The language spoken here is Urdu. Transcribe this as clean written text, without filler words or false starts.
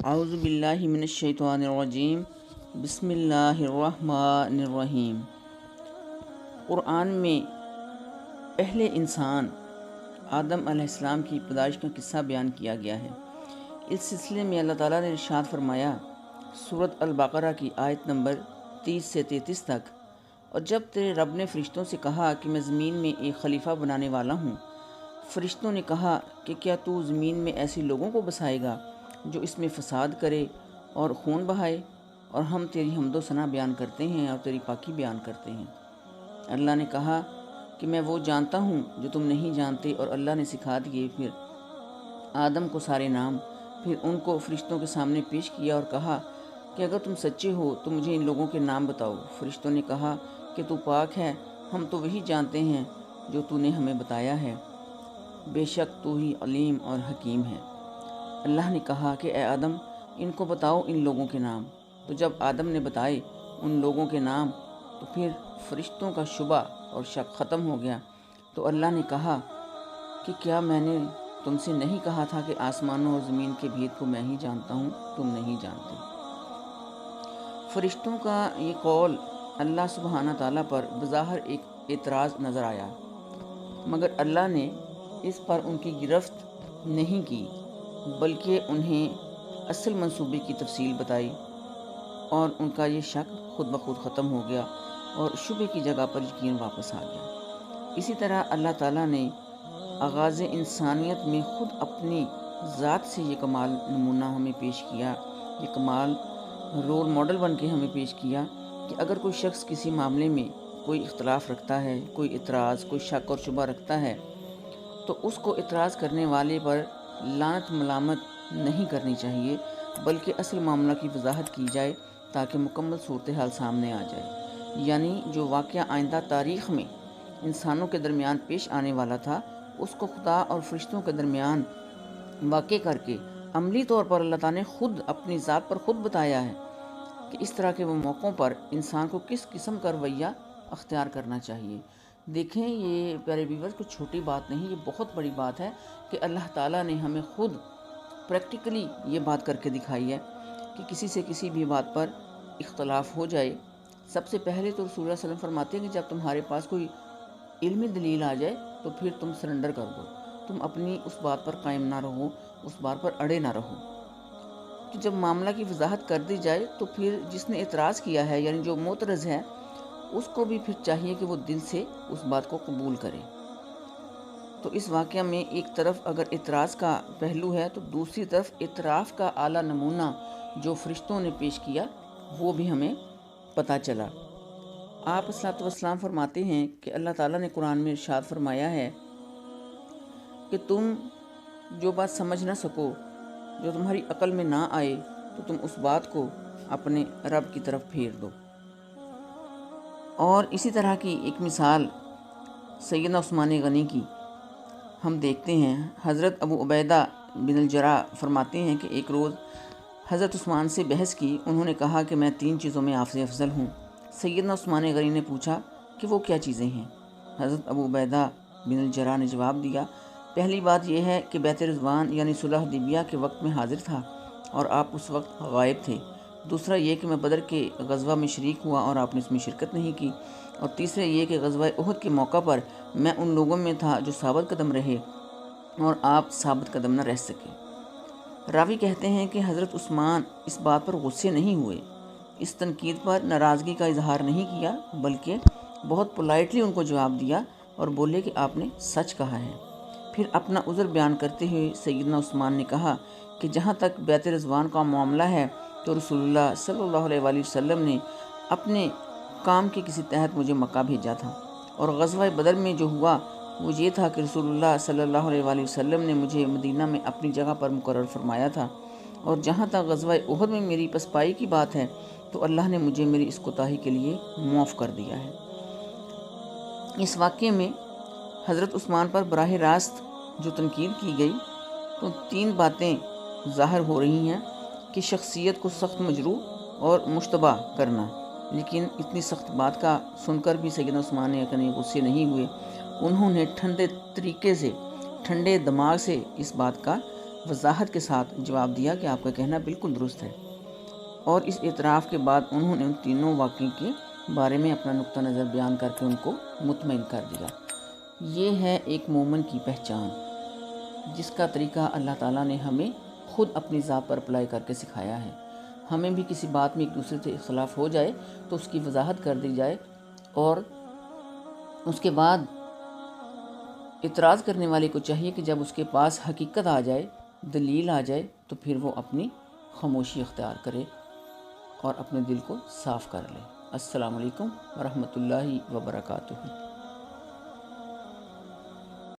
اعوذ باللہ من الشیطان الرجیم بسم اللہ الرحمن الرحیم۔ قرآن میں پہلے انسان آدم علیہ السلام کی پیدائش کا قصہ بیان کیا گیا ہے۔ اس سلسلے میں اللہ تعالیٰ نے ارشاد فرمایا سورۃ البقرہ کی آیت نمبر 30 سے 33 تک، اور جب تیرے رب نے فرشتوں سے کہا کہ میں زمین میں ایک خلیفہ بنانے والا ہوں، فرشتوں نے کہا کہ کیا تو زمین میں ایسے لوگوں کو بسائے گا جو اس میں فساد کرے اور خون بہائے، اور ہم تیری حمد و ثنا بیان کرتے ہیں اور تیری پاکی بیان کرتے ہیں۔ اللہ نے کہا کہ میں وہ جانتا ہوں جو تم نہیں جانتے، اور اللہ نے سکھا دیے پھر آدم کو سارے نام، پھر ان کو فرشتوں کے سامنے پیش کیا اور کہا کہ اگر تم سچے ہو تو مجھے ان لوگوں کے نام بتاؤ۔ فرشتوں نے کہا کہ تو پاک ہے، ہم تو وہی جانتے ہیں جو تو نے ہمیں بتایا ہے، بے شک تو ہی علیم اور حکیم ہے۔ اللہ نے کہا کہ اے آدم ان کو بتاؤ ان لوگوں کے نام۔ تو جب آدم نے بتائے ان لوگوں کے نام تو پھر فرشتوں کا شبہ اور شک ختم ہو گیا۔ تو اللہ نے کہا کہ کیا میں نے تم سے نہیں کہا تھا کہ آسمانوں اور زمین کے بھید کو میں ہی جانتا ہوں، تم نہیں جانتے۔ فرشتوں کا یہ قول اللہ سبحانہ تعالیٰ پر بظاہر ایک اعتراض نظر آیا، مگر اللہ نے اس پر ان کی گرفت نہیں کی، بلکہ انہیں اصل منصوبے کی تفصیل بتائی، اور ان کا یہ شک خود بخود ختم ہو گیا اور شبے کی جگہ پر یقین واپس آ گیا۔ اسی طرح اللہ تعالیٰ نے آغاز انسانیت میں خود اپنی ذات سے یہ کمال نمونہ ہمیں پیش کیا، یہ کمال رول ماڈل بن کے ہمیں پیش کیا کہ اگر کوئی شخص کسی معاملے میں کوئی اختلاف رکھتا ہے، کوئی اعتراض، کوئی شک اور شبہ رکھتا ہے، تو اس کو اعتراض کرنے والے پر لعنت ملامت نہیں کرنی چاہیے، بلکہ اصل معاملہ کی وضاحت کی جائے تاکہ مکمل صورتحال سامنے آ جائے۔ یعنی جو واقعہ آئندہ تاریخ میں انسانوں کے درمیان پیش آنے والا تھا، اس کو خدا اور فرشتوں کے درمیان واقع کر کے عملی طور پر اللہ تعالیٰ نے خود اپنی ذات پر خود بتایا ہے کہ اس طرح کے وہ موقعوں پر انسان کو کس قسم کا رویہ اختیار کرنا چاہیے۔ دیکھیں یہ پیارے ویورز کوئی چھوٹی بات نہیں، یہ بہت بڑی بات ہے کہ اللہ تعالیٰ نے ہمیں خود پریکٹیکلی یہ بات کر کے دکھائی ہے کہ کسی سے کسی بھی بات پر اختلاف ہو جائے، سب سے پہلے تو رسول اللہ صلی اللہ علیہ وسلم فرماتے ہیں کہ جب تمہارے پاس کوئی علمی دلیل آ جائے تو پھر تم سرنڈر کر دو، تم اپنی اس بات پر قائم نہ رہو، اس بات پر اڑے نہ رہو۔ کہ جب معاملہ کی وضاحت کر دی جائے تو پھر جس نے اعتراض کیا ہے، یعنی جو معترض ہے، اس کو بھی پھر چاہیے کہ وہ دل سے اس بات کو قبول کرے۔ تو اس واقعہ میں ایک طرف اگر اعتراض کا پہلو ہے تو دوسری طرف اعتراف کا اعلیٰ نمونہ جو فرشتوں نے پیش کیا وہ بھی ہمیں پتہ چلا۔ آپ صلی اللہ علیہ وسلم فرماتے ہیں کہ اللہ تعالیٰ نے قرآن میں ارشاد فرمایا ہے کہ تم جو بات سمجھ نہ سکو، جو تمہاری عقل میں نہ آئے، تو تم اس بات کو اپنے رب کی طرف پھیر دو۔ اور اسی طرح کی ایک مثال سیدنا عثمان غنی کی ہم دیکھتے ہیں۔ حضرت ابو عبیدہ بن الجراح فرماتے ہیں کہ ایک روز حضرت عثمان سے بحث کی، انہوں نے کہا کہ میں 3 چیزوں میں آپ سے افضل ہوں۔ سیدنا عثمان غنی نے پوچھا کہ وہ کیا چیزیں ہیں؟ حضرت ابو عبیدہ بن الجراح نے جواب دیا، پہلی بات یہ ہے کہ بیت رضوان یعنی صلح حدیبیہ کے وقت میں حاضر تھا اور آپ اس وقت غائب تھے۔ دوسرا یہ کہ میں بدر کے غزوہ میں شریک ہوا اور آپ نے اس میں شرکت نہیں کی۔ اور تیسرا یہ کہ غزوہ احد کے موقع پر میں ان لوگوں میں تھا جو ثابت قدم رہے اور آپ ثابت قدم نہ رہ سکے۔ راوی کہتے ہیں کہ حضرت عثمان اس بات پر غصے نہیں ہوئے، اس تنقید پر ناراضگی کا اظہار نہیں کیا، بلکہ بہت پولائٹلی ان کو جواب دیا اور بولے کہ آپ نے سچ کہا ہے۔ پھر اپنا عذر بیان کرتے ہوئے سیدنا عثمان نے کہا کہ جہاں تک بیت رضوان کا معاملہ ہے تو رسول اللہ صلی اللہ علیہ وآلہ وسلم نے اپنے کام کے کسی تحت مجھے مکہ بھیجا تھا، اور غزوہ بدر میں جو ہوا وہ یہ تھا کہ رسول اللہ صلی اللہ علیہ وآلہ وسلم نے مجھے مدینہ میں اپنی جگہ پر مقرر فرمایا تھا، اور جہاں تک غزوہ احد میں میری پسپائی کی بات ہے تو اللہ نے مجھے میری اس کوتاہی کے لیے معاف کر دیا ہے۔ اس واقعے میں حضرت عثمان پر براہ راست جو تنقید کی گئی تو 3 باتیں ظاہر ہو رہی ہیں کہ شخصیت کو سخت مجروح اور مشتبہ کرنا، لیکن اتنی سخت بات کا سن کر بھی سیدنا عثمان نے کہیں غصے نہیں ہوئے، انہوں نے ٹھنڈے طریقے سے، ٹھنڈے دماغ سے اس بات کا وضاحت کے ساتھ جواب دیا کہ آپ کا کہنا بالکل درست ہے، اور اس اعتراف کے بعد انہوں نے ان تینوں واقعے کے بارے میں اپنا نقطہ نظر بیان کر کے ان کو مطمئن کر دیا۔ یہ ہے ایک مومن کی پہچان، جس کا طریقہ اللہ تعالیٰ نے ہمیں خود اپنی ذات پر اپلائی کر کے سکھایا ہے۔ ہمیں بھی کسی بات میں ایک دوسرے سے اختلاف ہو جائے تو اس کی وضاحت کر دی جائے، اور اس کے بعد اعتراض کرنے والے کو چاہیے کہ جب اس کے پاس حقیقت آ جائے، دلیل آ جائے، تو پھر وہ اپنی خاموشی اختیار کرے اور اپنے دل کو صاف کر لے۔ السلام علیکم ورحمۃ اللہ وبرکاتہ۔